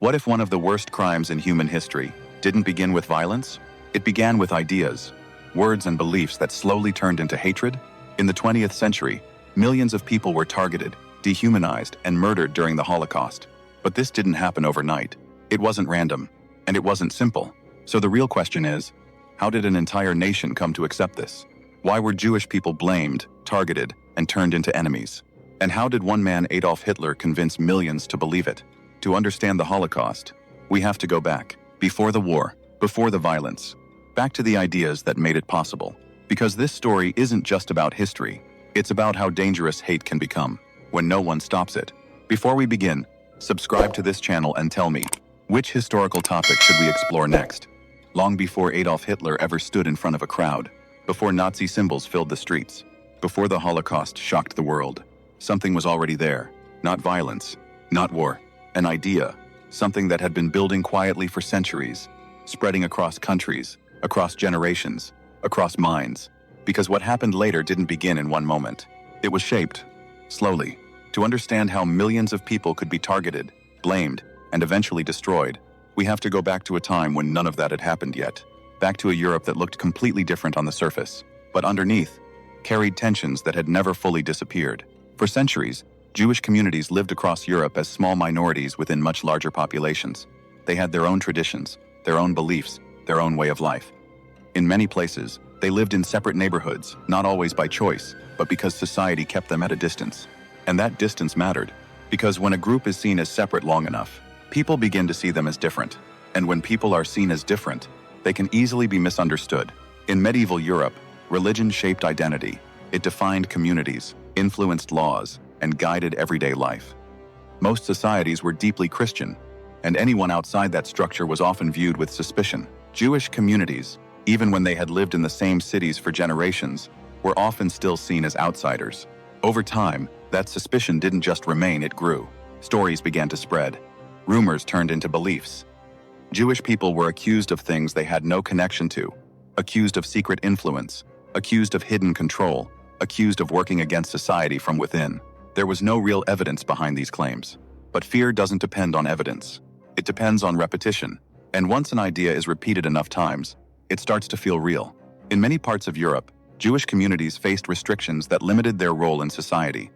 What if one of the worst crimes in human history didn't begin with violence? It began with ideas, words and beliefs that slowly turned into hatred? In the 20th century, millions of people were targeted, dehumanized, and murdered during the Holocaust. But this didn't happen overnight. It wasn't random, and it wasn't simple. So the real question is, how did an entire nation come to accept this? Why were Jewish people blamed, targeted, and turned into enemies? And how did one man, Adolf Hitler, convince millions to believe it? To understand the Holocaust, we have to go back, before the war, before the violence, back to the ideas that made it possible. Because this story isn't just about history, it's about how dangerous hate can become when no one stops it. Before we begin, subscribe to this channel and tell me, which historical topic should we explore next? Long before Adolf Hitler ever stood in front of a crowd, before Nazi symbols filled the streets, before the Holocaust shocked the world, something was already there. Not violence, not war. An idea, something that had been building quietly for centuries, spreading across countries, across generations, across minds. Because what happened later didn't begin in one moment. It was shaped, slowly. To understand how millions of people could be targeted, blamed, and eventually destroyed, we have to go back to a time when none of that had happened yet. Back to a Europe that looked completely different on the surface, but underneath, carried tensions that had never fully disappeared. For centuries, Jewish communities lived across Europe as small minorities within much larger populations. They had their own traditions, their own beliefs, their own way of life. In many places, they lived in separate neighborhoods, not always by choice, but because society kept them at a distance. And that distance mattered, because when a group is seen as separate long enough, people begin to see them as different. And when people are seen as different, they can easily be misunderstood. In medieval Europe, religion shaped identity. It defined communities, influenced laws, and guided everyday life. Most societies were deeply Christian, and anyone outside that structure was often viewed with suspicion. Jewish communities, even when they had lived in the same cities for generations, were often still seen as outsiders. Over time, that suspicion didn't just remain, it grew. Stories began to spread. Rumors turned into beliefs. Jewish people were accused of things they had no connection to, accused of secret influence, accused of hidden control, accused of working against society from within. There was no real evidence behind these claims. But fear doesn't depend on evidence. It depends on repetition. And once an idea is repeated enough times, it starts to feel real. In many parts of Europe, Jewish communities faced restrictions that limited their role in society.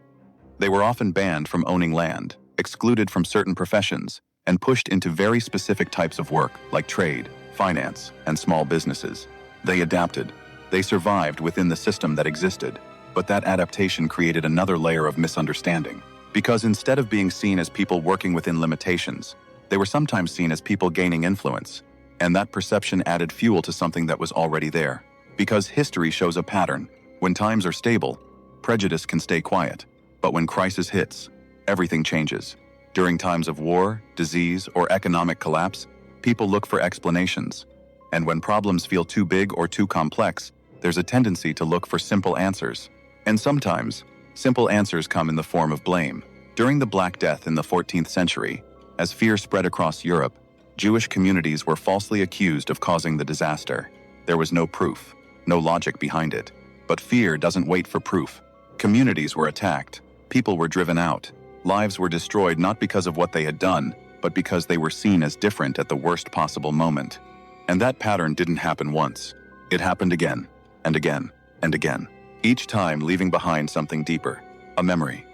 They were often banned from owning land, excluded from certain professions, and pushed into very specific types of work like trade, finance, and small businesses. They adapted. They survived within the system that existed. But that adaptation created another layer of misunderstanding. Because instead of being seen as people working within limitations, they were sometimes seen as people gaining influence. And that perception added fuel to something that was already there. Because history shows a pattern. When times are stable, prejudice can stay quiet. But when crisis hits, everything changes. During times of war, disease, or economic collapse, people look for explanations. And when problems feel too big or too complex, there's a tendency to look for simple answers. And sometimes, simple answers come in the form of blame. During the Black Death in the 14th century, as fear spread across Europe, Jewish communities were falsely accused of causing the disaster. There was no proof, no logic behind it. But fear doesn't wait for proof. Communities were attacked, people were driven out, lives were destroyed not because of what they had done, but because they were seen as different at the worst possible moment. And that pattern didn't happen once. It happened again, and again, and again. Each time leaving behind something deeper, a memory,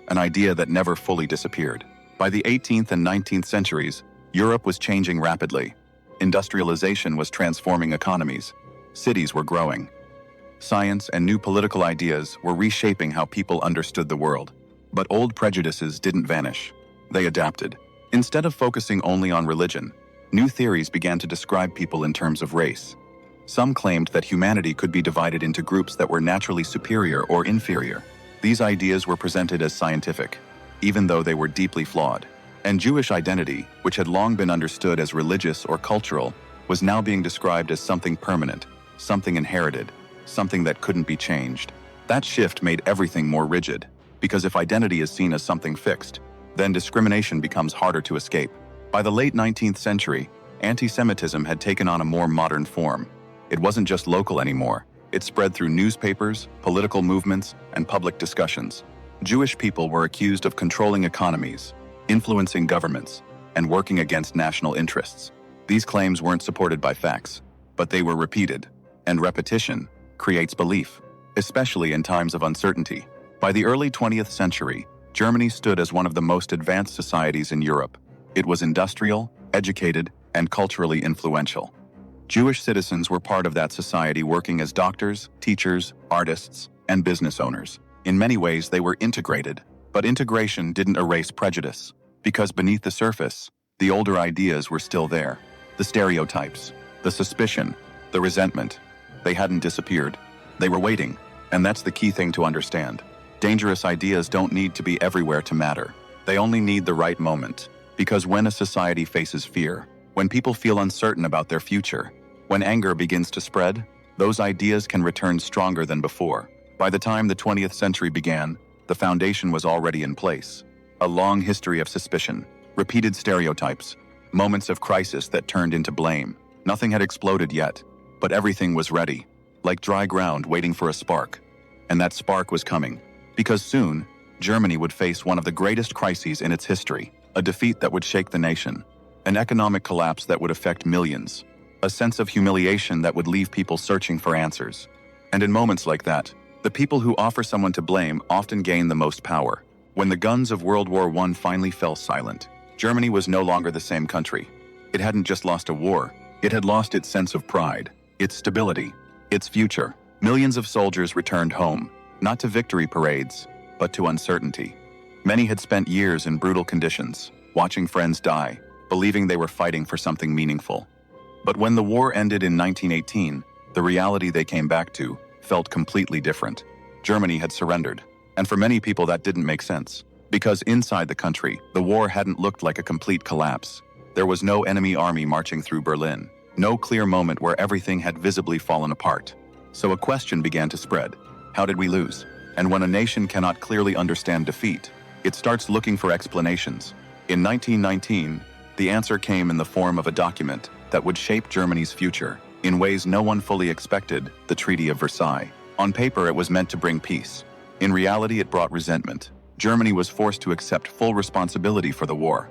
an idea that never fully disappeared. By the 18th and 19th centuries, Europe was changing rapidly. Industrialization was transforming economies. Cities were growing. Science and new political ideas were reshaping how people understood the world. But old prejudices didn't vanish. They adapted. Instead of focusing only on religion, new theories began to describe people in terms of race. Some claimed that humanity could be divided into groups that were naturally superior or inferior. These ideas were presented as scientific, even though they were deeply flawed. And Jewish identity, which had long been understood as religious or cultural, was now being described as something permanent, something inherited, something that couldn't be changed. That shift made everything more rigid, because if identity is seen as something fixed, then discrimination becomes harder to escape. By the late 19th century, anti-Semitism had taken on a more modern form. It wasn't just local anymore. It spread through newspapers, political movements, and public discussions. Jewish people were accused of controlling economies, influencing governments, and working against national interests. These claims weren't supported by facts, but they were repeated, and repetition creates belief, especially in times of uncertainty. By the early 20th century, Germany stood as one of the most advanced societies in Europe. It was industrial, educated, and culturally influential. Jewish citizens were part of that society, working as doctors, teachers, artists, and business owners. In many ways, they were integrated, but integration didn't erase prejudice, because beneath the surface, the older ideas were still there. The stereotypes, the suspicion, the resentment, they hadn't disappeared. They were waiting, and that's the key thing to understand. Dangerous ideas don't need to be everywhere to matter. They only need the right moment. Because when a society faces fear, when people feel uncertain about their future, when anger begins to spread, those ideas can return stronger than before. By the time the 20th century began, the foundation was already in place. A long history of suspicion, repeated stereotypes, moments of crisis that turned into blame. Nothing had exploded yet, but everything was ready, like dry ground waiting for a spark. And that spark was coming, because soon, Germany would face one of the greatest crises in its history, a defeat that would shake the nation, an economic collapse that would affect millions, a sense of humiliation that would leave people searching for answers. And in moments like that, the people who offer someone to blame often gain the most power. When the guns of World War I finally fell silent, Germany was no longer the same country. It hadn't just lost a war, it had lost its sense of pride, its stability, its future. Millions of soldiers returned home, not to victory parades, but to uncertainty. Many had spent years in brutal conditions, watching friends die, believing they were fighting for something meaningful. But when the war ended in 1918, the reality they came back to felt completely different. Germany had surrendered, and for many people that didn't make sense. Because inside the country, the war hadn't looked like a complete collapse. There was no enemy army marching through Berlin, no clear moment where everything had visibly fallen apart. So a question began to spread. How did we lose? And when a nation cannot clearly understand defeat, it starts looking for explanations. In 1919, the answer came in the form of a document that would shape Germany's future in ways no one fully expected: the Treaty of Versailles. On paper, it was meant to bring peace. In reality, it brought resentment. Germany was forced to accept full responsibility for the war.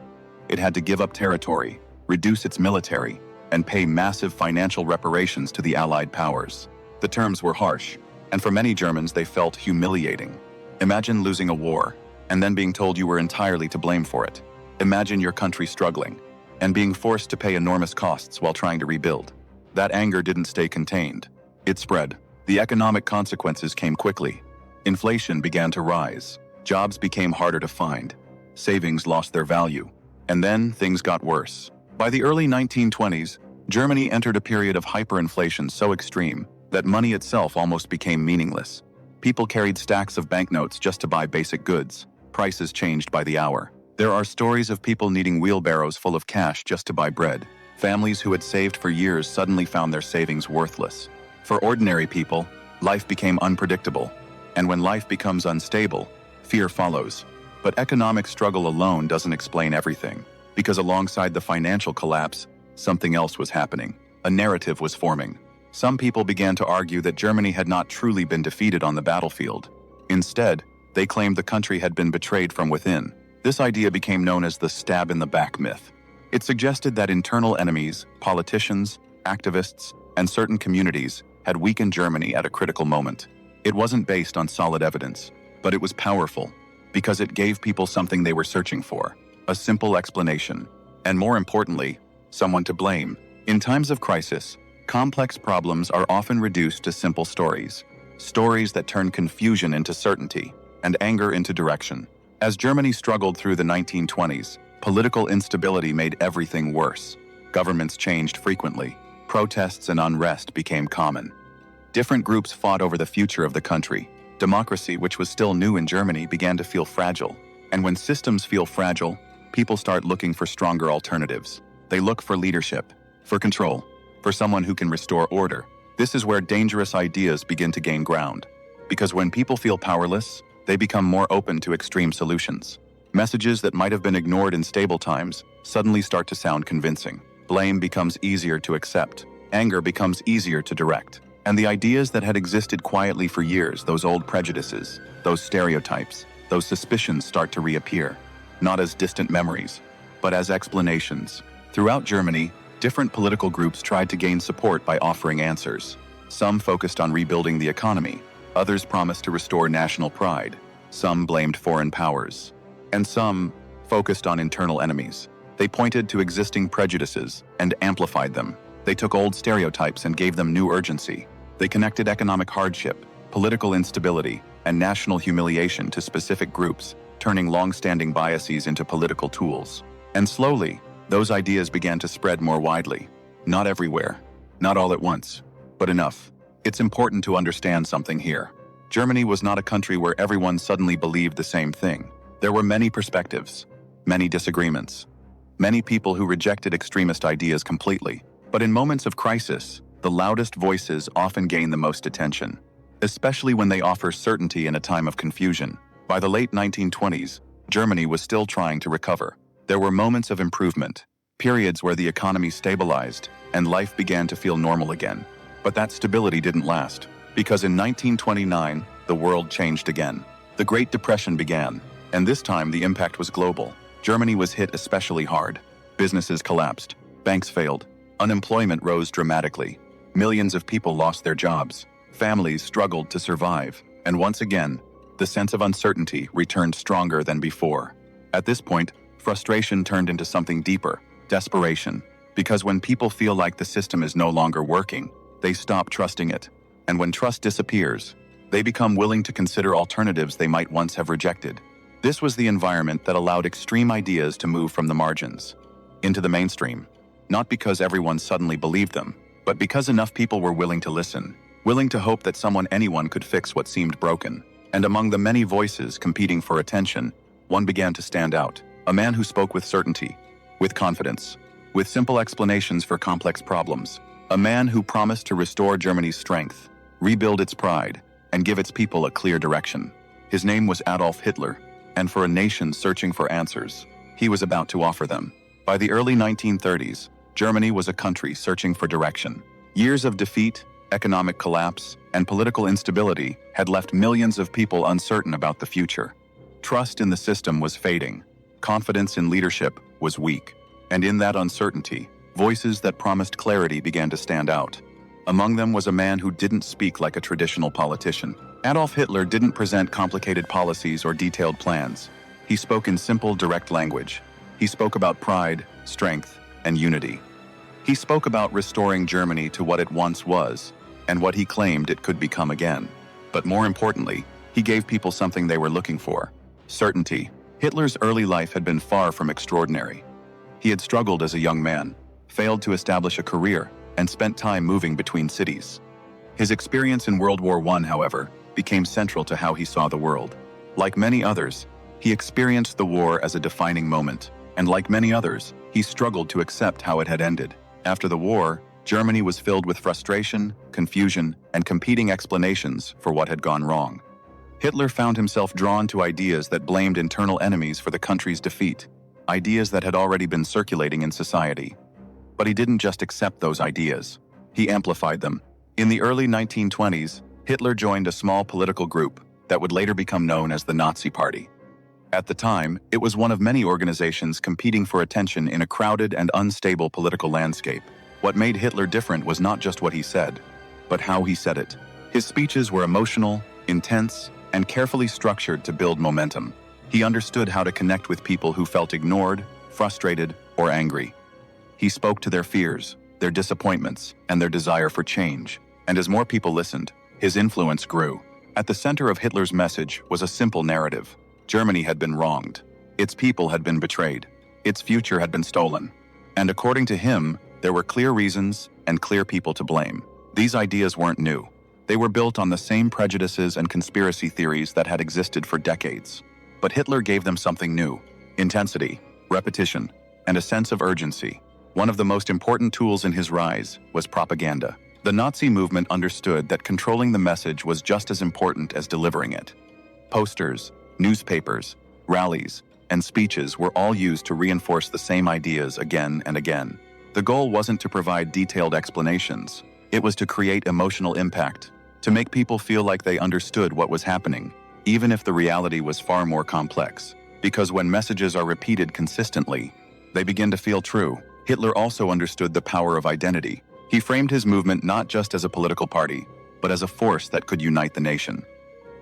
It had to give up territory, reduce its military, and pay massive financial reparations to the Allied powers. The terms were harsh, and for many Germans, they felt humiliating. Imagine losing a war, and then being told you were entirely to blame for it. Imagine your country struggling, and being forced to pay enormous costs while trying to rebuild. That anger didn't stay contained. It spread. The economic consequences came quickly. Inflation began to rise. Jobs became harder to find. Savings lost their value. And then things got worse. By the early 1920s, Germany entered a period of hyperinflation so extreme that money itself almost became meaningless. People carried stacks of banknotes just to buy basic goods. Prices changed by the hour. There are stories of people needing wheelbarrows full of cash just to buy bread. Families who had saved for years suddenly found their savings worthless. For ordinary people, life became unpredictable. And when life becomes unstable, fear follows. But economic struggle alone doesn't explain everything, because alongside the financial collapse, something else was happening. A narrative was forming. Some people began to argue that Germany had not truly been defeated on the battlefield. Instead, they claimed the country had been betrayed from within. This idea became known as the stab in the back myth. It suggested that internal enemies, politicians, activists, and certain communities had weakened Germany at a critical moment. It wasn't based on solid evidence, but it was powerful, because it gave people something they were searching for: a simple explanation, and more importantly, someone to blame. In times of crisis, complex problems are often reduced to simple stories that turn confusion into certainty and anger into direction. As Germany struggled through the 1920s, political instability made everything worse. Governments changed frequently. Protests and unrest became common. Different groups fought over the future of the country. Democracy, which was still new in Germany, began to feel fragile. And when systems feel fragile, people start looking for stronger alternatives. They look for leadership, for control, for someone who can restore order. This is where dangerous ideas begin to gain ground. Because when people feel powerless, they become more open to extreme solutions. Messages that might have been ignored in stable times suddenly start to sound convincing. Blame becomes easier to accept. Anger becomes easier to direct. And the ideas that had existed quietly for years, those old prejudices, those stereotypes, those suspicions start to reappear, not as distant memories, but as explanations. Throughout Germany, different political groups tried to gain support by offering answers. Some focused on rebuilding the economy, others promised to restore national pride, some blamed foreign powers, and some focused on internal enemies. They pointed to existing prejudices and amplified them. They took old stereotypes and gave them new urgency. They connected economic hardship, political instability, and national humiliation to specific groups, turning long-standing biases into political tools. And slowly, those ideas began to spread more widely. Not everywhere, not all at once, but enough. It's important to understand something here. Germany was not a country where everyone suddenly believed the same thing. There were many perspectives, many disagreements, many people who rejected extremist ideas completely. But in moments of crisis, the loudest voices often gain the most attention, especially when they offer certainty in a time of confusion. By the late 1920s, Germany was still trying to recover. There were moments of improvement, periods where the economy stabilized and life began to feel normal again. But that stability didn't last, because in 1929, the world changed again. The Great Depression began, and this time the impact was global. Germany was hit especially hard. Businesses collapsed, banks failed, unemployment rose dramatically. Millions of people lost their jobs. Families struggled to survive, and once again, the sense of uncertainty returned stronger than before. At this point, frustration turned into something deeper, desperation, because when people feel like the system is no longer working, they stop trusting it. And when trust disappears, they become willing to consider alternatives they might once have rejected. This was the environment that allowed extreme ideas to move from the margins into the mainstream, not because everyone suddenly believed them, but because enough people were willing to listen, willing to hope that anyone could fix what seemed broken. And among the many voices competing for attention, one began to stand out, a man who spoke with certainty, with confidence, with simple explanations for complex problems, a man who promised to restore Germany's strength, rebuild its pride, and give its people a clear direction. His name was Adolf Hitler, and for a nation searching for answers, he was about to offer them. By the early 1930s, Germany was a country searching for direction. Years of defeat, economic collapse, and political instability had left millions of people uncertain about the future. Trust in the system was fading. Confidence in leadership was weak. And in that uncertainty, voices that promised clarity began to stand out. Among them was a man who didn't speak like a traditional politician. Adolf Hitler didn't present complicated policies or detailed plans. He spoke in simple, direct language. He spoke about pride, strength, and unity. He spoke about restoring Germany to what it once was, and what he claimed it could become again. But more importantly, he gave people something they were looking for: certainty. Hitler's early life had been far from extraordinary. He had struggled as a young man, failed to establish a career, and spent time moving between cities. His experience in World War I, however, became central to how he saw the world. Like many others, he experienced the war as a defining moment, and like many others, he struggled to accept how it had ended. After the war, Germany was filled with frustration, confusion, and competing explanations for what had gone wrong. Hitler found himself drawn to ideas that blamed internal enemies for the country's defeat, ideas that had already been circulating in society. But he didn't just accept those ideas. He amplified them. In the early 1920s, Hitler joined a small political group that would later become known as the Nazi Party. At the time, it was one of many organizations competing for attention in a crowded and unstable political landscape. What made Hitler different was not just what he said, but how he said it. His speeches were emotional, intense, and carefully structured to build momentum. He understood how to connect with people who felt ignored, frustrated, or angry. He spoke to their fears, their disappointments, and their desire for change. And as more people listened, his influence grew. At the center of Hitler's message was a simple narrative. Germany had been wronged. Its people had been betrayed. Its future had been stolen. And according to him, there were clear reasons and clear people to blame. These ideas weren't new. They were built on the same prejudices and conspiracy theories that had existed for decades. But Hitler gave them something new: intensity, repetition, and a sense of urgency. One of the most important tools in his rise was propaganda. The Nazi movement understood that controlling the message was just as important as delivering it. Posters, newspapers, rallies, and speeches were all used to reinforce the same ideas again and again. The goal wasn't to provide detailed explanations. It was to create emotional impact, to make people feel like they understood what was happening, even if the reality was far more complex. Because when messages are repeated consistently, They begin to feel true. Hitler also understood the power of identity. He framed his movement not just as a political party, but as a force that could unite the nation.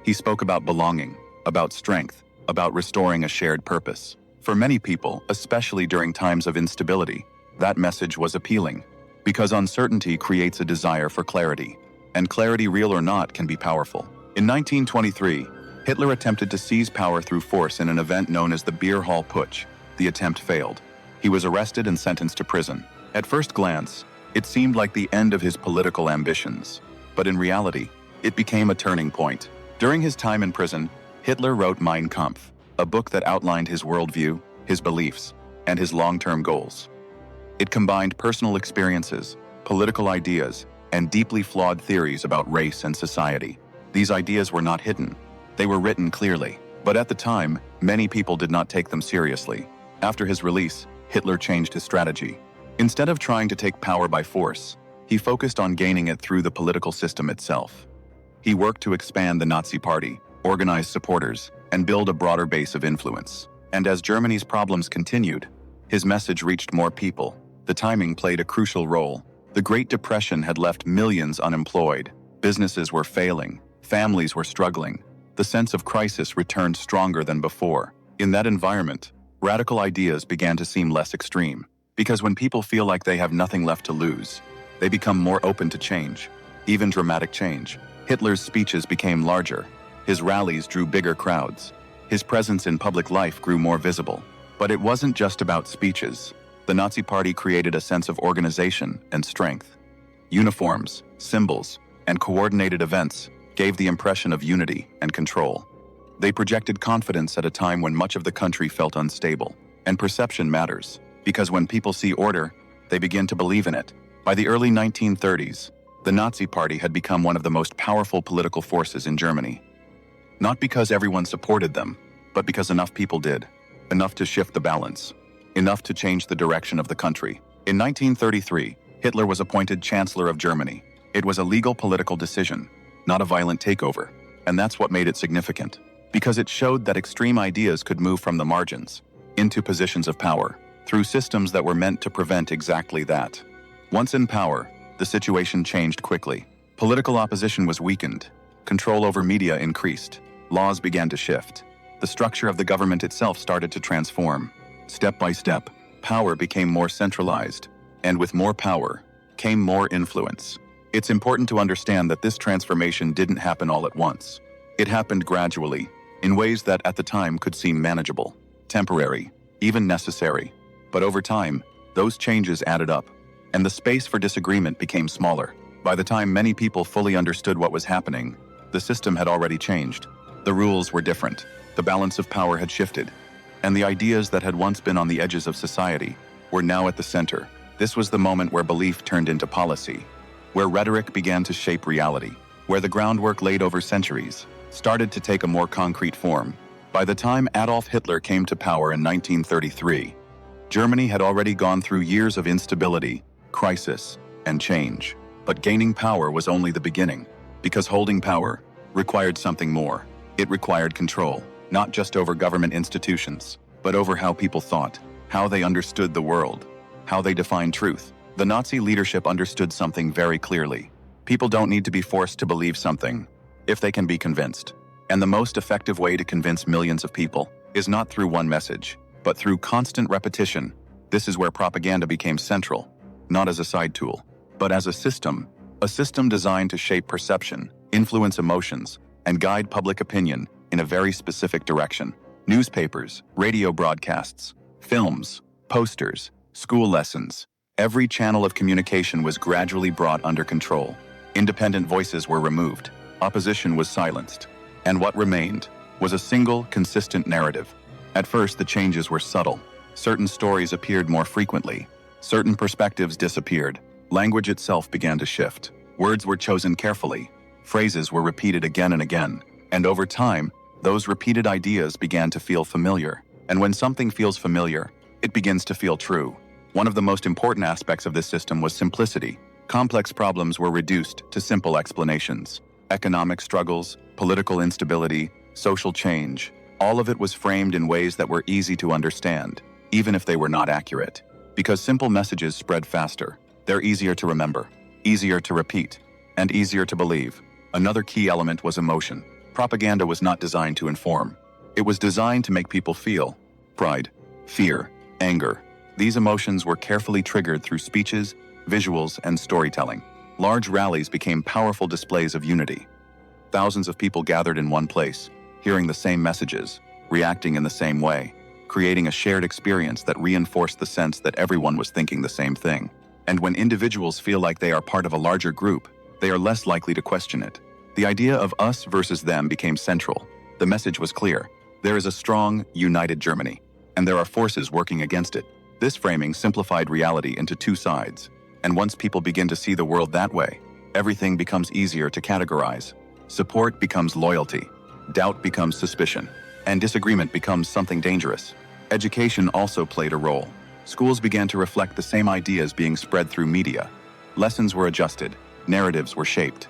He spoke about belonging, about strength, about restoring a shared purpose. For many people, especially during times of instability, that message was appealing, because uncertainty creates a desire for clarity, and clarity, real or not, can be powerful. In 1923, Hitler attempted to seize power through force in an event known as the Beer Hall Putsch. The attempt failed. He was arrested and sentenced to prison. At first glance, it seemed like the end of his political ambitions, but in reality, it became a turning point. During his time in prison, Hitler wrote Mein Kampf, a book that outlined his worldview, his beliefs, and his long-term goals. It combined personal experiences, political ideas, and deeply flawed theories about race and society. These ideas were not hidden. They were written clearly. But at the time, many people did not take them seriously. After his release, Hitler changed his strategy. Instead of trying to take power by force, he focused on gaining it through the political system itself. He worked to expand the Nazi Party, organize supporters, and build a broader base of influence. And as Germany's problems continued, his message reached more people. The timing played a crucial role. The Great Depression had left millions unemployed. Businesses were failing. Families were struggling. The sense of crisis returned stronger than before. In that environment, radical ideas began to seem less extreme. Because when people feel like they have nothing left to lose, they become more open to change, even dramatic change. Hitler's speeches became larger. His rallies drew bigger crowds. His presence in public life grew more visible. But it wasn't just about speeches. The Nazi Party created a sense of organization and strength. Uniforms, symbols, and coordinated events gave the impression of unity and control. They projected confidence at a time when much of the country felt unstable. And perception matters, because when people see order, they begin to believe in it. By the early 1930s, the Nazi Party had become one of the most powerful political forces in Germany. Not because everyone supported them, but because enough people did. Enough to shift the balance. Enough to change the direction of the country. In 1933, Hitler was appointed Chancellor of Germany. It was a legal political decision, not a violent takeover. And that's what made it significant, because it showed that extreme ideas could move from the margins into positions of power through systems that were meant to prevent exactly that. Once in power, the situation changed quickly. Political opposition was weakened. Control over media increased. Laws began to shift. The structure of the government itself started to transform. Step by step, power became more centralized, and with more power came more influence. It's important to understand that this transformation didn't happen all at once. It happened gradually, in ways that at the time could seem manageable, temporary, even necessary. But over time, those changes added up, and the space for disagreement became smaller. By the time many people fully understood what was happening, the system had already changed. The rules were different, the balance of power had shifted, and the ideas that had once been on the edges of society were now at the center. This was the moment where belief turned into policy, where rhetoric began to shape reality, where the groundwork laid over centuries started to take a more concrete form. By the time Adolf Hitler came to power in 1933, Germany had already gone through years of instability, crisis, and change. But gaining power was only the beginning, because holding power required something more. It required control, not just over government institutions, but over how people thought, how they understood the world, how they defined truth. The Nazi leadership understood something very clearly. People don't need to be forced to believe something if they can be convinced. And the most effective way to convince millions of people is not through one message, but through constant repetition. This is where propaganda became central, not as a side tool, but as a system designed to shape perception, influence emotions, and guide public opinion in a very specific direction. Newspapers, radio broadcasts, films, posters, school lessons. Every channel of communication was gradually brought under control. Independent voices were removed. Opposition was silenced. And what remained was a single, consistent narrative. At first, the changes were subtle. Certain stories appeared more frequently. Certain perspectives disappeared. Language itself began to shift. Words were chosen carefully. Phrases were repeated again and again. And over time, those repeated ideas began to feel familiar. And when something feels familiar, it begins to feel true. One of the most important aspects of this system was simplicity. Complex problems were reduced to simple explanations. Economic struggles, political instability, social change, all of it was framed in ways that were easy to understand. even if they were not accurate. Because simple messages spread faster, they're easier to remember, easier to repeat, and easier to believe. Another key element was emotion. Propaganda was not designed to inform. It was designed to make people feel pride, fear, anger. These emotions were carefully triggered through speeches, visuals, and storytelling. Large rallies became powerful displays of unity. Thousands of people gathered in one place, hearing the same messages, reacting in the same way, creating a shared experience that reinforced the sense that everyone was thinking the same thing. And when individuals feel like they are part of a larger group, they are less likely to question it. The idea of us versus them became central. The message was clear. There is a strong, united Germany, and there are forces working against it. This framing simplified reality into two sides. And once people begin to see the world that way, everything becomes easier to categorize. Support becomes loyalty, doubt becomes suspicion, and disagreement becomes something dangerous. Education also played a role. Schools began to reflect the same ideas being spread through media. Lessons were adjusted, narratives were shaped.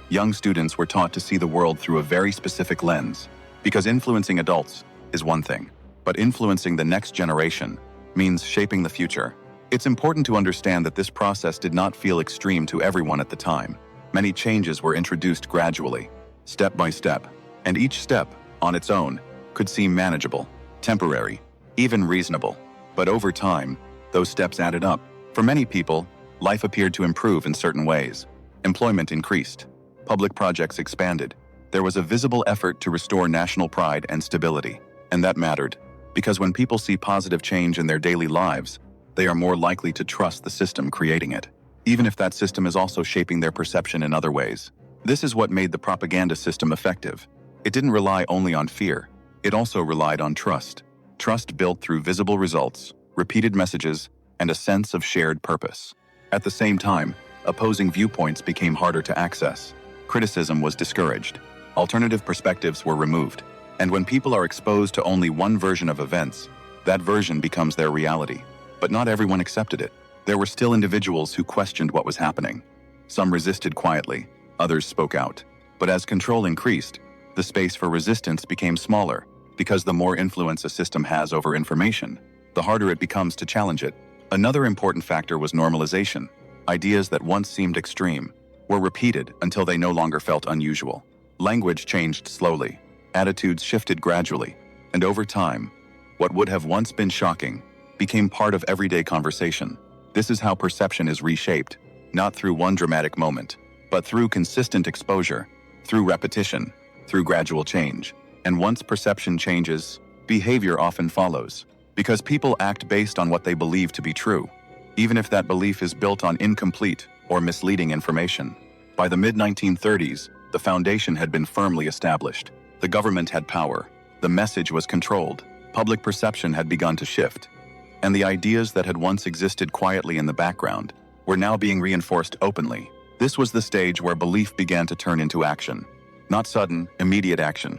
Young students were taught to see the world through a very specific lens, because influencing adults is one thing, but influencing the next generation means shaping the future. It's important to understand that this process did not feel extreme to everyone at the time. Many changes were introduced gradually, step by step, and each step, on its own, could seem manageable, temporary, even reasonable. But over time, those steps added up. For many people, life appeared to improve in certain ways. Employment increased. Public projects expanded. There was a visible effort to restore national pride and stability. And that mattered, because when people see positive change in their daily lives, they are more likely to trust the system creating it, even if that system is also shaping their perception in other ways. This is what made the propaganda system effective. It didn't rely only on fear. It also relied on trust. Trust built through visible results, repeated messages, and a sense of shared purpose. At the same time, opposing viewpoints became harder to access. Criticism was discouraged. Alternative perspectives were removed. And when people are exposed to only one version of events, that version becomes their reality. But not everyone accepted it. There were still individuals who questioned what was happening. Some resisted quietly, others spoke out. But as control increased, the space for resistance became smaller, because the more influence a system has over information, the harder it becomes to challenge it. Another important factor was normalization. Ideas that once seemed extreme were repeated until they no longer felt unusual. Language changed slowly, attitudes shifted gradually, and over time, what would have once been shocking became part of everyday conversation. This is how perception is reshaped, not through one dramatic moment, but through consistent exposure, through repetition, through gradual change. And once perception changes, behavior often follows, because people act based on what they believe to be true, even if that belief is built on incomplete or misleading information. By the mid-1930s, the foundation had been firmly established. The government had power, the message was controlled, public perception had begun to shift, and the ideas that had once existed quietly in the background were now being reinforced openly. This was the stage where belief began to turn into action. Not sudden, immediate action,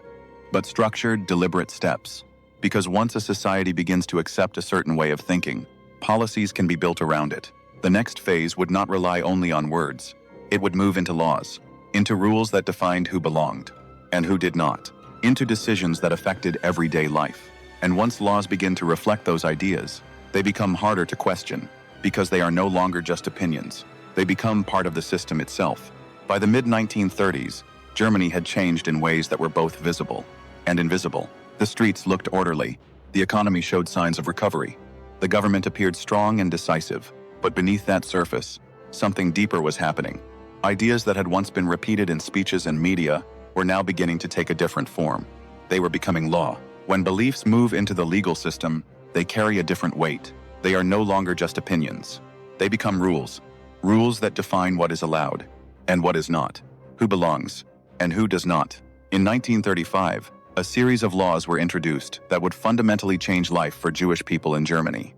but structured, deliberate steps. Because once a society begins to accept a certain way of thinking, policies can be built around it. The next phase would not rely only on words. It would move into laws, into rules that defined who belonged and who did not, into decisions that affected everyday life. And once laws begin to reflect those ideas, they become harder to question, because they are no longer just opinions. They become part of the system itself. By the mid-1930s, Germany had changed in ways that were both visible and invisible. The streets looked orderly. The economy showed signs of recovery. The government appeared strong and decisive. But beneath that surface, something deeper was happening. Ideas that had once been repeated in speeches and media were now beginning to take a different form. They were becoming law. When beliefs move into the legal system, they carry a different weight. They are no longer just opinions. They become rules. Rules that define what is allowed and what is not, who belongs and who does not. In 1935, a series of laws were introduced that would fundamentally change life for Jewish people in Germany.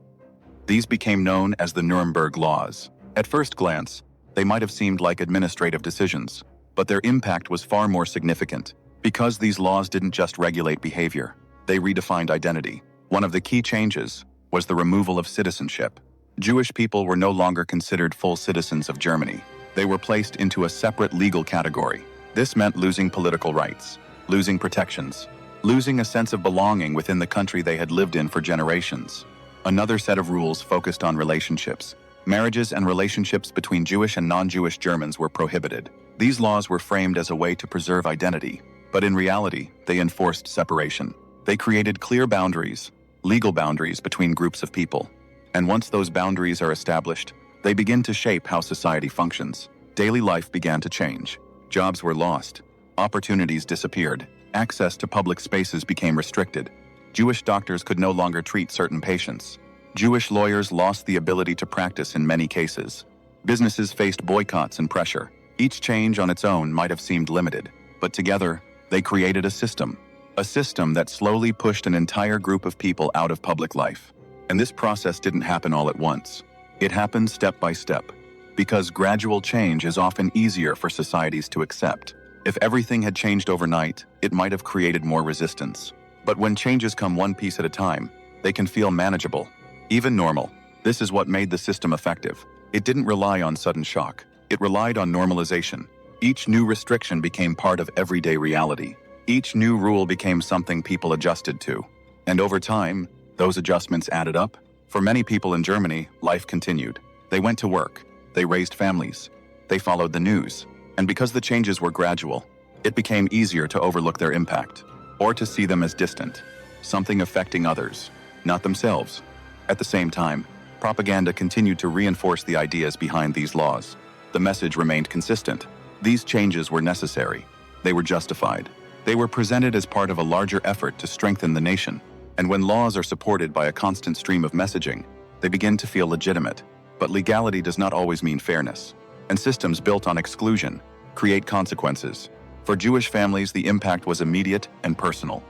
These became known as the Nuremberg Laws. At first glance, they might have seemed like administrative decisions, but their impact was far more significant, because these laws didn't just regulate behavior, they redefined identity. One of the key changes was the removal of citizenship. Jewish people were no longer considered full citizens of Germany. They were placed into a separate legal category. This meant losing political rights, losing protections, losing a sense of belonging within the country they had lived in for generations. Another set of rules focused on relationships. Marriages and relationships between Jewish and non-Jewish Germans were prohibited. These laws were framed as a way to preserve identity, but in reality, they enforced separation. They created clear boundaries, legal boundaries between groups of people. And once those boundaries are established, they begin to shape how society functions. Daily life began to change. Jobs were lost. Opportunities disappeared. Access to public spaces became restricted. Jewish doctors could no longer treat certain patients. Jewish lawyers lost the ability to practice in many cases. Businesses faced boycotts and pressure. Each change on its own might have seemed limited, but together, they created a system that slowly pushed an entire group of people out of public life. And this process didn't happen all at once. It happened step by step, because gradual change is often easier for societies to accept. If everything had changed overnight, it might have created more resistance. But when changes come one piece at a time, they can feel manageable, even normal. This is what made the system effective. It didn't rely on sudden shock. It relied on normalization. Each new restriction became part of everyday reality. Each new rule became something people adjusted to. And over time, those adjustments added up. For many people in Germany, life continued. They went to work. They raised families. They followed the news. And because the changes were gradual, it became easier to overlook their impact, or to see them as distant, something affecting others, not themselves. At the same time, propaganda continued to reinforce the ideas behind these laws. The message remained consistent. These changes were necessary. They were justified. They were presented as part of a larger effort to strengthen the nation. And when laws are supported by a constant stream of messaging, they begin to feel legitimate. But legality does not always mean fairness. And systems built on exclusion create consequences. For Jewish families, the impact was immediate and personal.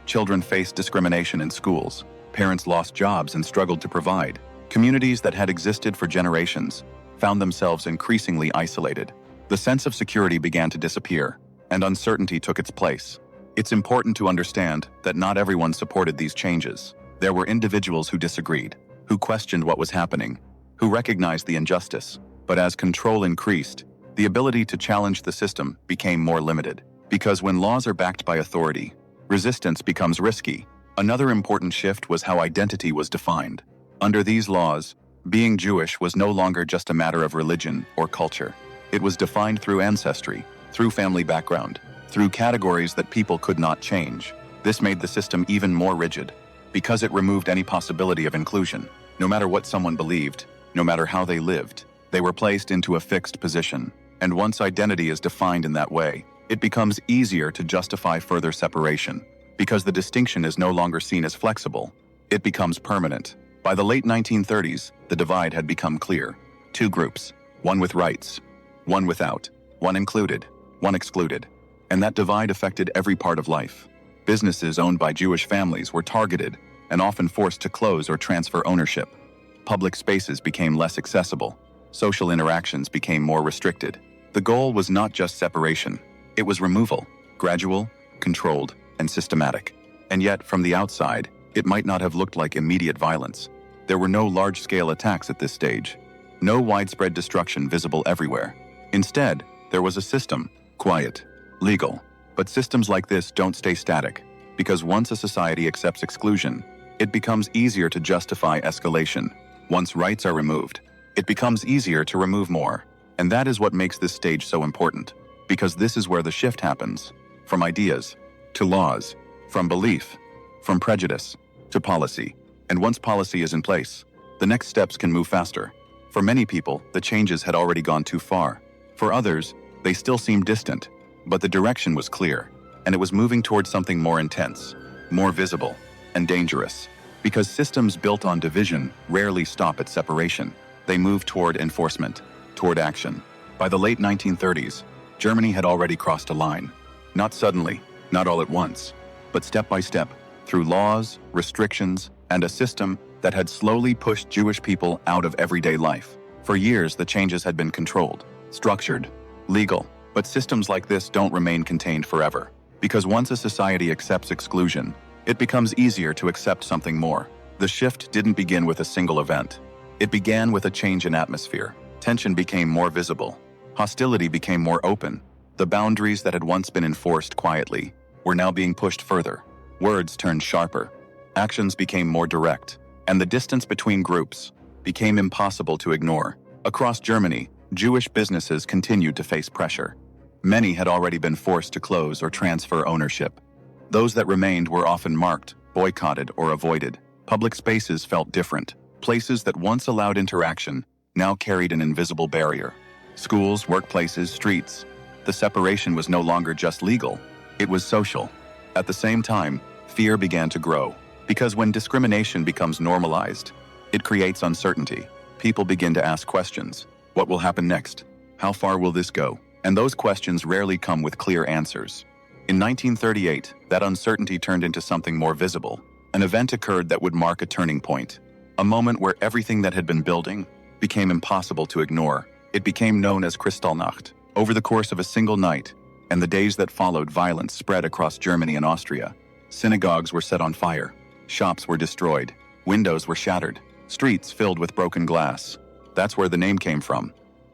Children faced discrimination in schools. Parents lost jobs and struggled to provide. Communities that had existed for generations found themselves increasingly isolated. The sense of security began to disappear, and uncertainty took its place. It's important to understand that not everyone supported these changes. There were individuals who disagreed, who questioned what was happening, who recognized the injustice. But as control increased, the ability to challenge the system became more limited. Because when laws are backed by authority, resistance becomes risky. Another important shift was how identity was defined. Under these laws, being Jewish was no longer just a matter of religion or culture. It was defined through ancestry, through family background, through categories that people could not change. This made the system even more rigid, because it removed any possibility of inclusion. No matter what someone believed, no matter how they lived, they were placed into a fixed position. And once identity is defined in that way, it becomes easier to justify further separation. Because the distinction is no longer seen as flexible, it becomes permanent. By the late 1930s, the divide had become clear. Two groups, one with rights, one without, one included, one excluded. And that divide affected every part of life. Businesses owned by Jewish families were targeted and often forced to close or transfer ownership. Public spaces became less accessible. Social interactions became more restricted. The goal was not just separation. It was removal, gradual, controlled, and systematic. And yet, from the outside, it might not have looked like immediate violence. There were no large-scale attacks at this stage. No widespread destruction visible everywhere. Instead, there was a system, quiet, legal. But systems like this don't stay static, because once a society accepts exclusion, it becomes easier to justify escalation. Once rights are removed, it becomes easier to remove more. And that is what makes this stage so important, because this is where the shift happens, from ideas to laws, from belief, from prejudice to policy. And once policy is in place, the next steps can move faster. For many people, the changes had already gone too far. For others, they still seemed distant, but the direction was clear, and it was moving towards something more intense, more visible, and dangerous. Because systems built on division rarely stop at separation. They move toward enforcement, toward action. By the late 1930s, Germany had already crossed a line. Not suddenly, not all at once, but step by step, through laws, restrictions, and a system that had slowly pushed Jewish people out of everyday life. For years, the changes had been controlled, structured, legal. But systems like this don't remain contained forever. Because once a society accepts exclusion, it becomes easier to accept something more. The shift didn't begin with a single event. It began with a change in atmosphere. Tension became more visible. Hostility became more open. The boundaries that had once been enforced quietly were now being pushed further. Words turned sharper. Actions became more direct. and the distance between groups became impossible to ignore. Across Germany, Jewish businesses continued to face pressure. Many had already been forced to close or transfer ownership. Those that remained were often marked, boycotted, or avoided. Public spaces felt different. Places that once allowed interaction now carried an invisible barrier. Schools, workplaces, streets. The separation was no longer just legal, it was social. At the same time, fear began to grow. Because when discrimination becomes normalized, it creates uncertainty. People begin to ask questions. What will happen next? How far will this go? And those questions rarely come with clear answers. In 1938, that uncertainty turned into something more visible. An event occurred that would mark a turning point. A moment where everything that had been building became impossible to ignore. It became known as Kristallnacht. Over the course of a single night, and the days that followed, violence spread across Germany and Austria. Synagogues were set on fire. Shops were destroyed. Windows were shattered. Streets filled with broken glass. That's where the name came from.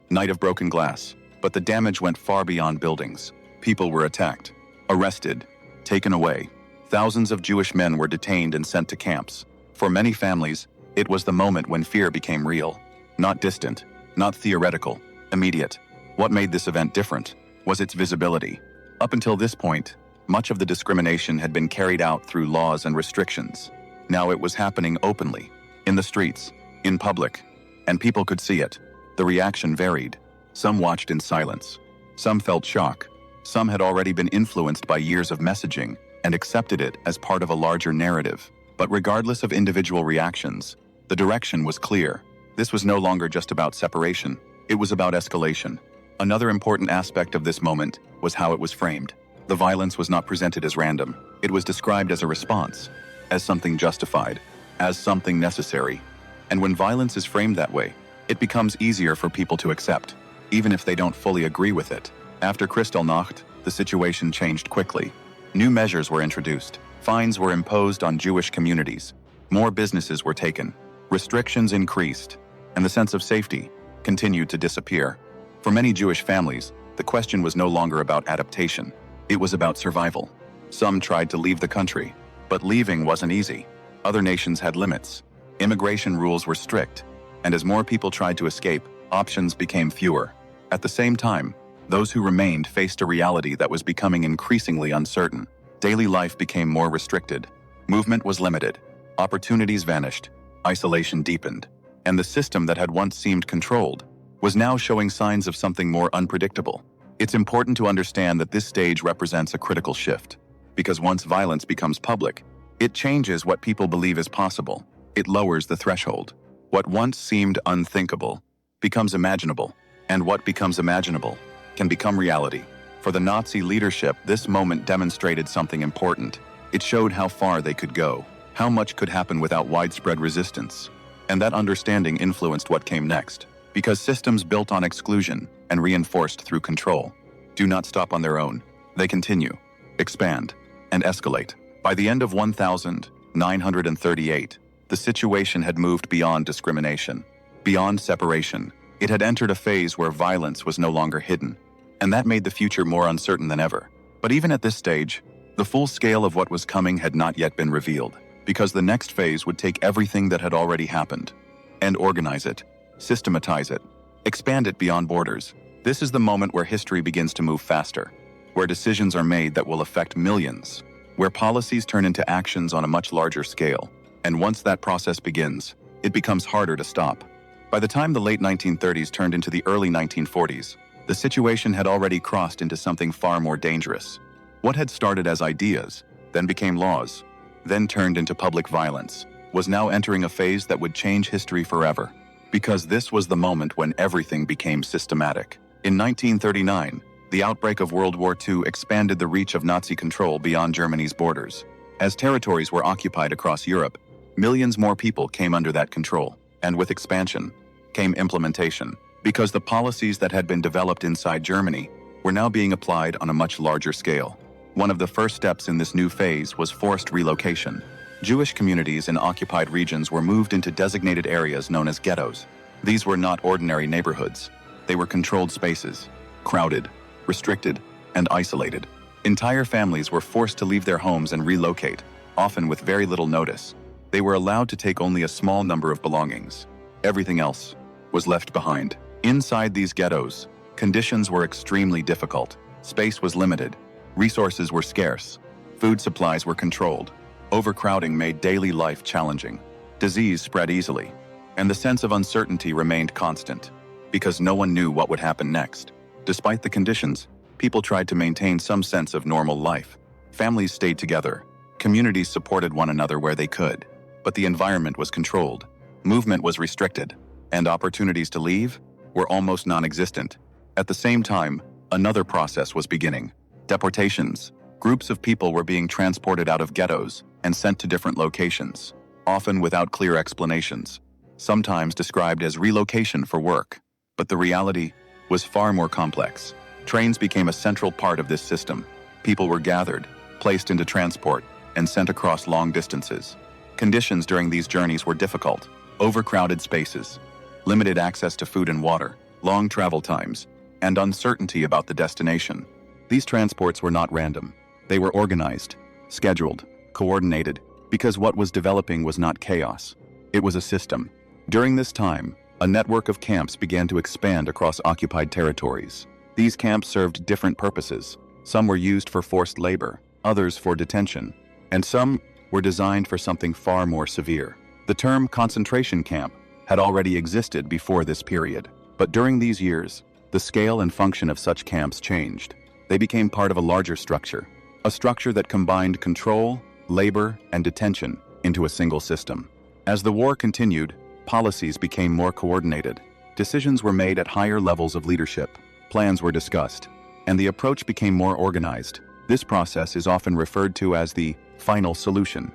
Night of Broken Glass. But the damage went far beyond buildings. People were attacked, arrested, taken away. Thousands of Jewish men were detained and sent to camps. For many families, it was the moment when fear became real. Not distant, not theoretical, immediate. What made this event different was its visibility. Up until this point, much of the discrimination had been carried out through laws and restrictions. Now it was happening openly, in the streets, in public, and people could see it. The reaction varied. Some watched in silence. Some felt shock. Some had already been influenced by years of messaging and accepted it as part of a larger narrative. But regardless of individual reactions, the direction was clear. This was no longer just about separation. It was about escalation. Another important aspect of this moment was how it was framed. The violence was not presented as random. It was described as a response, as something justified, as something necessary. And when violence is framed that way, it becomes easier for people to accept, even if they don't fully agree with it. After Kristallnacht, the situation changed quickly. New measures were introduced. Fines were imposed on Jewish communities. More businesses were taken. Restrictions increased, and the sense of safety continued to disappear. For many Jewish families, the question was no longer about adaptation. It was about survival. Some tried to leave the country, but leaving wasn't easy. Other nations had limits. Immigration rules were strict, and as more people tried to escape, options became fewer. At the same time, those who remained faced a reality that was becoming increasingly uncertain. Daily life became more restricted. Movement was limited. Opportunities vanished. Isolation deepened. And the system that had once seemed controlled was now showing signs of something more unpredictable. It's important to understand that this stage represents a critical shift, because once violence becomes public, it changes what people believe is possible. It lowers the threshold. What once seemed unthinkable becomes imaginable, and what becomes imaginable can become reality. For the Nazi leadership, this moment demonstrated something important. It showed how far they could go, how much could happen without widespread resistance. And that understanding influenced what came next. Because systems built on exclusion and reinforced through control do not stop on their own. They continue, expand, and escalate. By the end of 1938, the situation had moved beyond discrimination, beyond separation. It had entered a phase where violence was no longer hidden, and that made the future more uncertain than ever. But even at this stage, the full scale of what was coming had not yet been revealed, because the next phase would take everything that had already happened and organize it, systematize it, expand it beyond borders. This is the moment where history begins to move faster, where decisions are made that will affect millions, where policies turn into actions on a much larger scale. And once that process begins, it becomes harder to stop. By the time the late 1930s turned into the early 1940s, the situation had already crossed into something far more dangerous. What had started as ideas, then became laws, then turned into public violence, was now entering a phase that would change history forever. Because this was the moment when everything became systematic. In 1939, the outbreak of World War II expanded the reach of Nazi control beyond Germany's borders. As territories were occupied across Europe, millions more people came under that control. And with expansion came implementation, because the policies that had been developed inside Germany were now being applied on a much larger scale. One of the first steps in this new phase was forced relocation. Jewish communities in occupied regions were moved into designated areas known as ghettos. These were not ordinary neighborhoods. They were controlled spaces, crowded, restricted, and isolated. Entire families were forced to leave their homes and relocate, often with very little notice. They were allowed to take only a small number of belongings. Everything else was left behind. Inside these ghettos, conditions were extremely difficult. Space was limited. Resources were scarce. Food supplies were controlled. Overcrowding made daily life challenging. Disease spread easily. And the sense of uncertainty remained constant, because no one knew what would happen next. Despite the conditions, people tried to maintain some sense of normal life. Families stayed together. Communities supported one another where they could. But the environment was controlled. Movement was restricted. And opportunities to leave were almost non-existent. At the same time, another process was beginning. Deportations. Groups of people were being transported out of ghettos and sent to different locations, often without clear explanations, sometimes described as relocation for work. But the reality was far more complex. Trains became a central part of this system. People were gathered, placed into transport, and sent across long distances. Conditions during these journeys were difficult. Overcrowded spaces, limited access to food and water, long travel times, and uncertainty about the destination. These transports were not random. They were organized, scheduled, coordinated, because what was developing was not chaos. It was a system. During this time, a network of camps began to expand across occupied territories. These camps served different purposes. Some were used for forced labor, others for detention, and some were designed for something far more severe. The term concentration camp had already existed before this period, but during these years, the scale and function of such camps changed. They became part of a larger structure, a structure that combined control, labor, and detention into a single system. As the war continued, policies became more coordinated. Decisions were made at higher levels of leadership. Plans were discussed, and the approach became more organized. This process is often referred to as the final solution.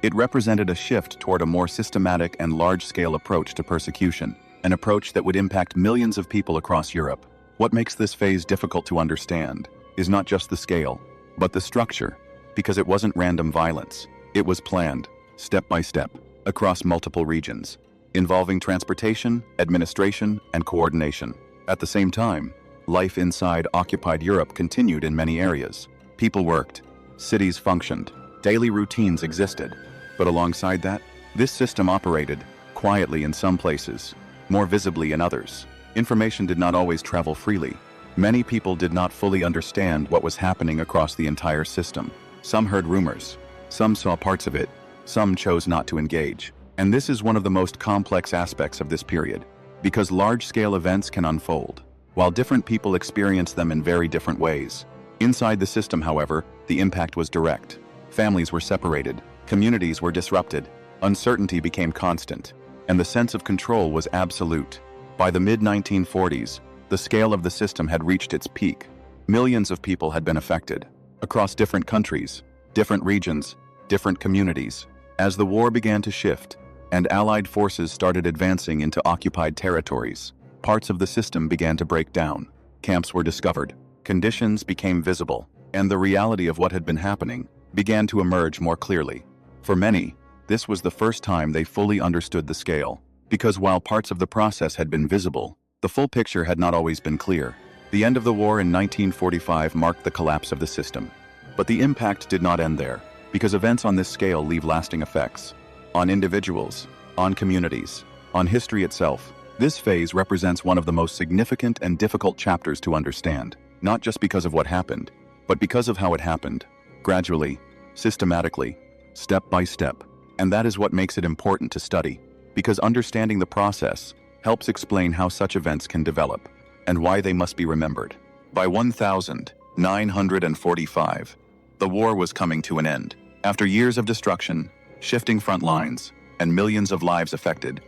It represented a shift toward a more systematic and large-scale approach to persecution, an approach that would impact millions of people across Europe. What makes this phase difficult to understand is not just the scale, but the structure, because it wasn't random violence. It was planned, step by step, across multiple regions, involving transportation, administration, and coordination. At the same time, life inside occupied Europe continued in many areas. People worked, cities functioned, daily routines existed. But alongside that, this system operated quietly in some places, more visibly in others. Information did not always travel freely. Many people did not fully understand what was happening across the entire system. Some heard rumors, some saw parts of it, some chose not to engage. And this is one of the most complex aspects of this period, because large-scale events can unfold, while different people experience them in very different ways. Inside the system, however, the impact was direct. Families were separated, communities were disrupted, uncertainty became constant, and the sense of control was absolute. By the mid-1940s, the scale of the system had reached its peak. Millions of people had been affected, across different countries, different regions, different communities. As the war began to shift, and Allied forces started advancing into occupied territories, parts of the system began to break down. Camps were discovered, conditions became visible, and the reality of what had been happening began to emerge more clearly. For many, this was the first time they fully understood the scale, because while parts of the process had been visible, the full picture had not always been clear. The end of the war in 1945 marked the collapse of the system. But the impact did not end there, because events on this scale leave lasting effects. On individuals, on communities, on history itself. This phase represents one of the most significant and difficult chapters to understand, not just because of what happened, but because of how it happened, gradually, systematically, step by step. And that is what makes it important to study, because understanding the process helps explain how such events can develop, and why they must be remembered. By 1945, the war was coming to an end. After years of destruction, shifting front lines, and millions of lives affected,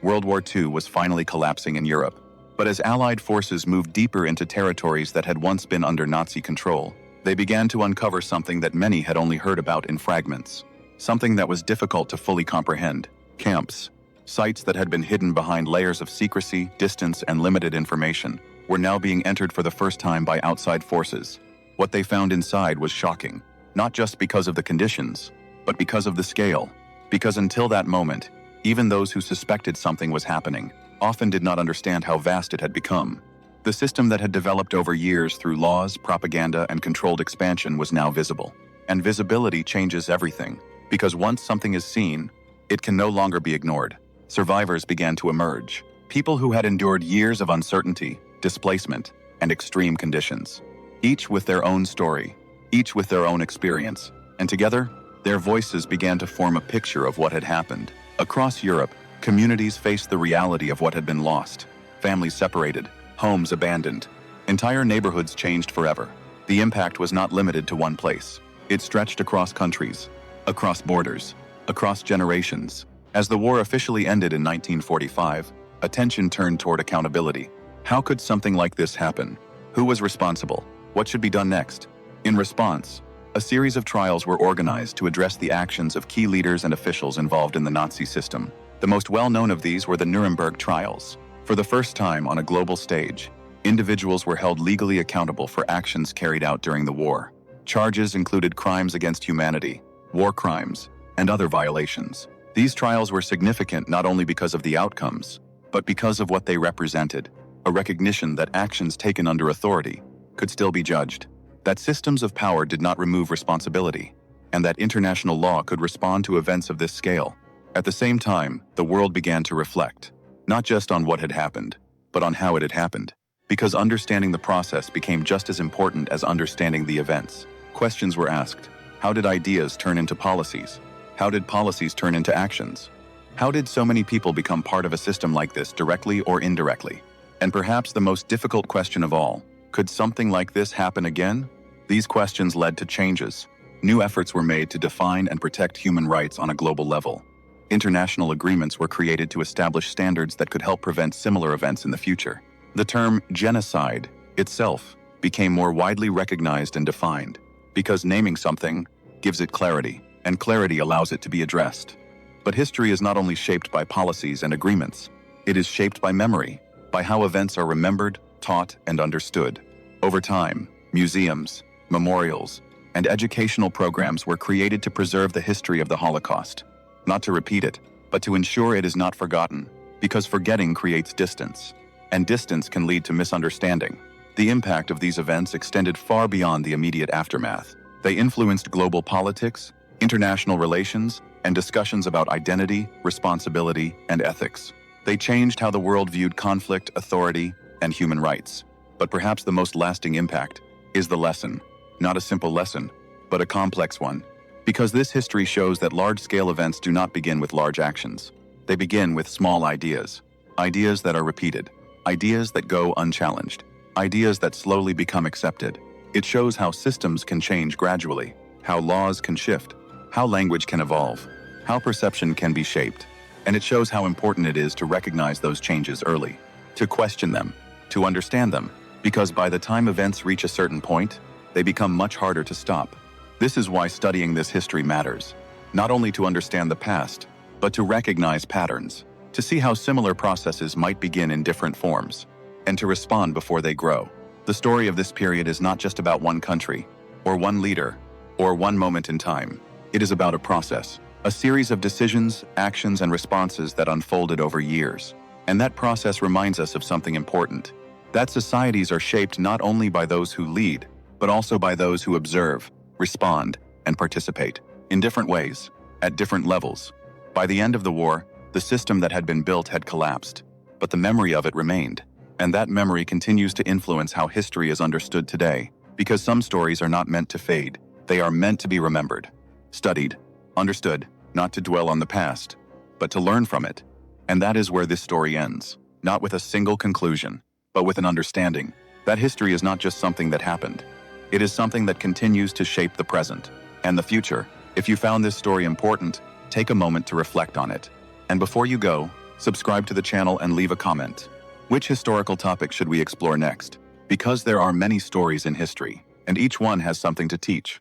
World War II was finally collapsing in Europe. But as Allied forces moved deeper into territories that had once been under Nazi control, they began to uncover something that many had only heard about in fragments. Something that was difficult to fully comprehend. Camps, sites that had been hidden behind layers of secrecy, distance, and limited information, were now being entered for the first time by outside forces. What they found inside was shocking, not just because of the conditions, but because of the scale. Because until that moment, even those who suspected something was happening often did not understand how vast it had become. The system that had developed over years through laws, propaganda, and controlled expansion was now visible. And visibility changes everything, because once something is seen, It can no longer be ignored. Survivors began to emerge. People who had endured years of uncertainty, displacement, and extreme conditions. Each with their own story, each with their own experience. And together, their voices began to form a picture of what had happened. Across Europe, communities faced the reality of what had been lost. Families separated, homes abandoned. Entire neighborhoods changed forever. The impact was not limited to one place. It stretched across countries, across borders, across generations. As the war officially ended in 1945, attention turned toward accountability. How could something like this happen? Who was responsible? What should be done next? In response, a series of trials were organized to address the actions of key leaders and officials involved in the Nazi system. The most well-known of these were the Nuremberg trials. For the first time on a global stage, individuals were held legally accountable for actions carried out during the war. Charges included crimes against humanity, war crimes, and other violations. These trials were significant not only because of the outcomes, but because of what they represented, a recognition that actions taken under authority could still be judged, that systems of power did not remove responsibility, and that international law could respond to events of this scale. At the same time, the world began to reflect, not just on what had happened, but on how it had happened, because understanding the process became just as important as understanding the events. Questions were asked. How did ideas turn into policies? How did policies turn into actions? How did so many people become part of a system like this directly or indirectly? And perhaps the most difficult question of all, could something like this happen again? These questions led to changes. New efforts were made to define and protect human rights on a global level. International agreements were created to establish standards that could help prevent similar events in the future. The term genocide itself became more widely recognized and defined, because naming something gives it clarity, and clarity allows it to be addressed. But history is not only shaped by policies and agreements, it is shaped by memory, by how events are remembered, taught, and understood. Over time, museums, memorials, and educational programs were created to preserve the history of the Holocaust, not to repeat it, but to ensure it is not forgotten, because forgetting creates distance, and distance can lead to misunderstanding. The impact of these events extended far beyond the immediate aftermath. They influenced global politics, international relations, and discussions about identity, responsibility, and ethics. They changed how the world viewed conflict, authority, and human rights. But perhaps the most lasting impact is the lesson. Not a simple lesson, but a complex one. Because this history shows that large-scale events do not begin with large actions. They begin with small ideas. Ideas that are repeated. Ideas that go unchallenged. Ideas that slowly become accepted. It shows how systems can change gradually, how laws can shift, how language can evolve, how perception can be shaped. And it shows how important it is to recognize those changes early, to question them, to understand them, because by the time events reach a certain point, they become much harder to stop. This is why studying this history matters, not only to understand the past, but to recognize patterns, to see how similar processes might begin in different forms, and to respond before they grow. The story of this period is not just about one country, or one leader, or one moment in time. It is about a process, a series of decisions, actions, and responses that unfolded over years. And that process reminds us of something important, that societies are shaped not only by those who lead, but also by those who observe, respond, and participate, in different ways, at different levels. By the end of the war, the system that had been built had collapsed, but the memory of it remained. And that memory continues to influence how history is understood today, because some stories are not meant to fade. They are meant to be remembered, studied, understood, not to dwell on the past, but to learn from it. And that is where this story ends, not with a single conclusion, but with an understanding that history is not just something that happened. It is something that continues to shape the present and the future. If you found this story important, take a moment to reflect on it. And before you go, subscribe to the channel and leave a comment. Which historical topic should we explore next? Because there are many stories in history, and each one has something to teach.